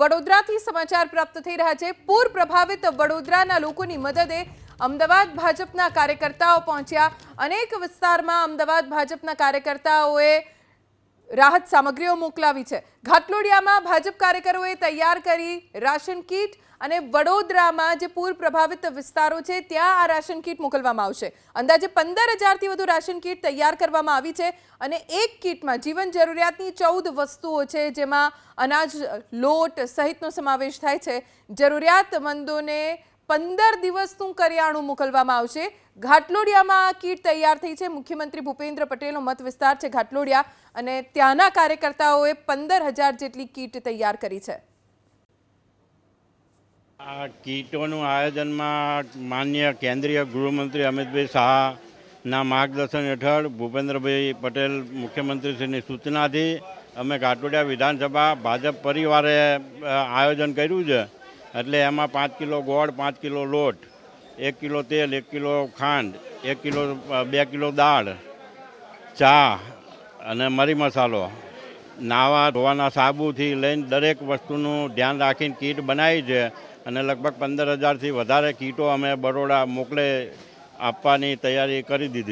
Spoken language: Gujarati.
વડોદરાથી સમાચાર પ્રાપ્ત થઈ રહ્યા છે। પૂર પ્રભાવિત વડોદરાના લોકોની મદદે અમદાવાદ ભાજપના કાર્યકર્તાઓ પહોંચ્યા। અનેક વિસ્તારમાં અમદાવાદ ભાજપના કાર્યકર્તાઓએ રાહત સામગ્રીઓ મોકલાવી છે। ઘાટલોડિયામાં ભાજપ કાર્યકરોએ તૈયાર કરી રાશન કીટ અને વડોદરામાં જે પૂર પ્રભાવિત વિસ્તારો છે ત્યાં આ રાશન કીટ મોકલવામાં આવશે। અંદાજે 15,000થી વધુ રાશન કીટ તૈયાર કરવામાં આવી છે અને એક કીટમાં જીવન જરૂરિયાતની 14 વસ્તુઓ છે, જેમાં અનાજ, લોટ સહિતનો સમાવેશ થાય છે। જરૂરિયાતમંદોને 15 દિવસનું કરિયાણું મોકલવામાં આવશે। ઘાટલોડિયામાં આ કીટ તૈયાર થઈ છે। મુખ્યમંત્રી ભૂપેન્દ્ર પટેલનો મત વિસ્તાર છે ઘાટલોડિયા અને ત્યાંના કાર્યકર્તાઓએ 15,000 જેટલી કીટ તૈયાર કરી છે। આ કીટોનું આયોજનમાં માનનીય કેન્દ્રીય ગૃહમંત્રી અમિતભાઈ શાહના માર્ગદર્શન હેઠળ ભૂપેન્દ્રભાઈ પટેલ મુખ્યમંત્રીશ્રીની સૂચનાથી અમે ઘાટલોડિયા વિધાનસભા ભાજપ પરિવારે આયોજન કર્યું છે। એટલે એમાં 5 કિલો ગોળ, 5 કિલો લોટ, 1 કિલો તેલ, 1 કિલો ખાંડ, 2 કિલો દાળ, ચા અને મરી મસાલો, નાવા ધોવાના સાબુથી લઈને દરેક વસ્તુનું ધ્યાન રાખીને કીટ બનાવી છે અને લગભગ 15,000થી વધારે કીટો અમે બરોડા મોકલે આપવાની તૈયારી કરી દીધી છે।